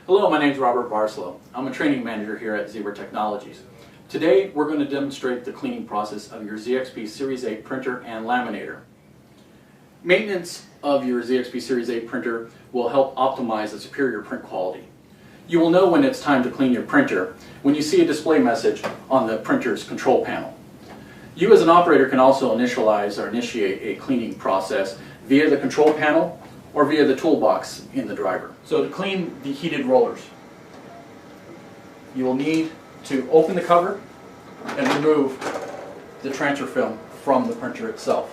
Hello, my name is Robert Barslow. I'm a training manager here at Zebra Technologies. Today we're going to demonstrate the cleaning process of your ZXP Series 8 printer and laminator. Maintenance of your ZXP Series 8 printer will help optimize a superior print quality. You will know when it's time to clean your printer when you see a display message on the printer's control panel. You as an operator can also initialize or initiate a cleaning process via the control panel or via the toolbox in the driver. So to clean the heated rollers, you will need to open the cover and remove the transfer film from the printer itself.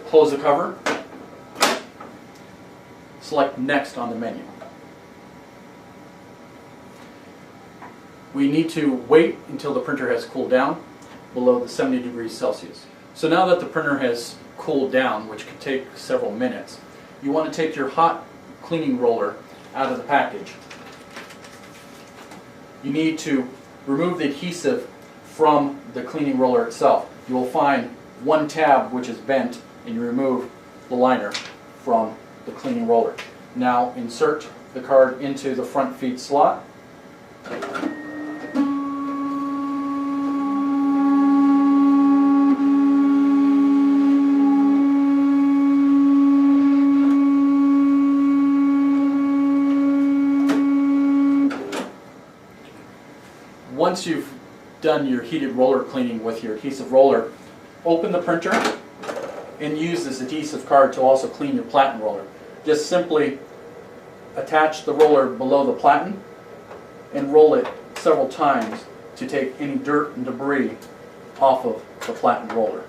Close the cover. Select Next on the menu. We need to wait until the printer has cooled down below the 70 degrees Celsius. So now that the printer has cooled down, which could take several minutes, you want to take your hot cleaning roller out of the package. You need to remove the adhesive from the cleaning roller itself. You will find one tab which is bent, and you remove the liner from the cleaning roller. Now insert the card into the front feed slot. Once you've done your heated roller cleaning with your adhesive roller, open the printer and use this adhesive card to also clean your platen roller. Just simply attach the roller below the platen and roll it several times to take any dirt and debris off of the platen roller.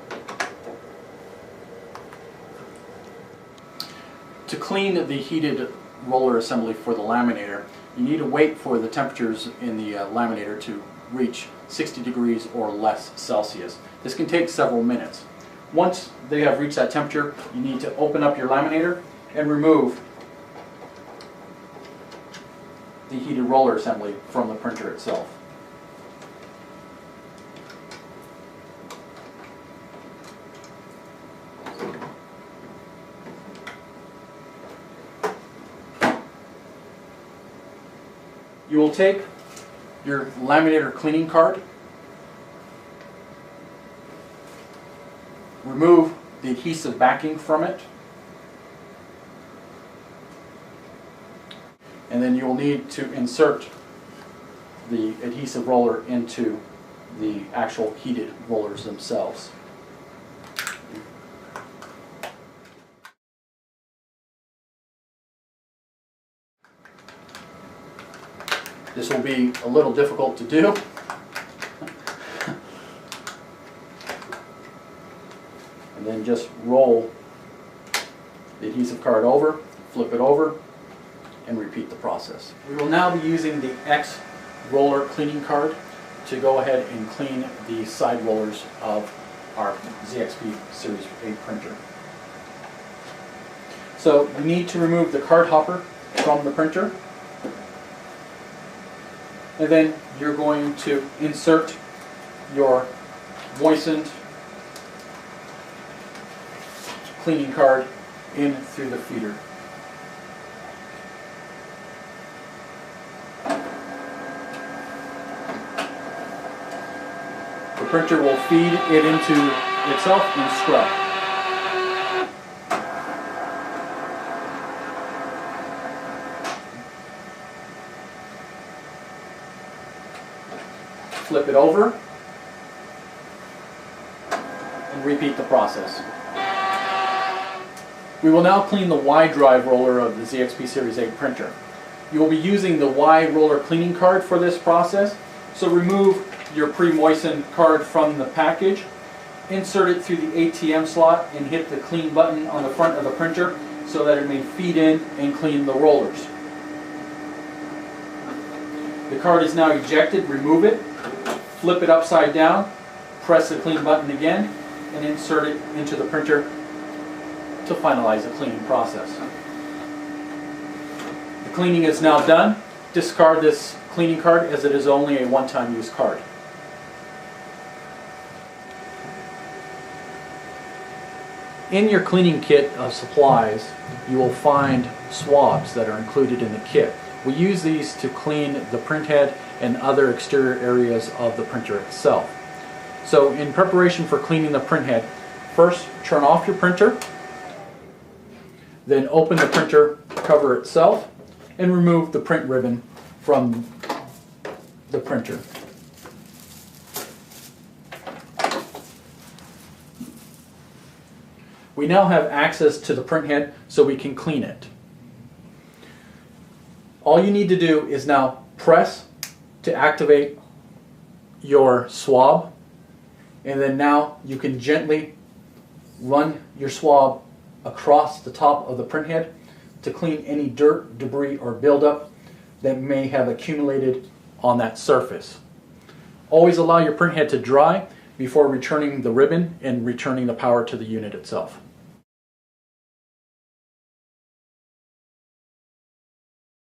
To clean the heated roller assembly for the laminator, you need to wait for the temperatures in the laminator to reach 60 degrees or less Celsius. This can take several minutes. Once they have reached that temperature, you need to open up your laminator and remove the heated roller assembly from the printer itself. You will take your laminator cleaning card, remove the adhesive backing from it, and then you will need to insert the adhesive roller into the actual heated rollers themselves. This will be a little difficult to do. And then just roll the adhesive card over, flip it over, and repeat the process. We will now be using the X roller cleaning card to go ahead and clean the side rollers of our ZXP Series 8 printer. So you need to remove the card hopper from the printer. And then you're going to insert your moistened cleaning card in through the feeder. The printer will feed it into itself and scrub. Flip it over and repeat the process. We will now clean the Y drive roller of the ZXP Series 8 printer. You will be using the Y roller cleaning card for this process, so remove your pre-moistened card from the package, insert it through the ATM slot and hit the clean button on the front of the printer so that it may feed in and clean the rollers. The card is now ejected. Remove it, flip it upside down, press the clean button again, and insert it into the printer to finalize the cleaning process. The cleaning is now done. Discard this cleaning card as it is only a one-time use card. In your cleaning kit of supplies, you will find swabs that are included in the kit. We use these to clean the printhead and other exterior areas of the printer itself. So in preparation for cleaning the printhead, first turn off your printer, then open the printer cover itself and remove the print ribbon from the printer. We now have access to the printhead so we can clean it. All you need to do is now press to activate your swab, and then now you can gently run your swab across the top of the printhead to clean any dirt, debris, or buildup that may have accumulated on that surface. Always allow your printhead to dry before returning the ribbon and returning the power to the unit itself.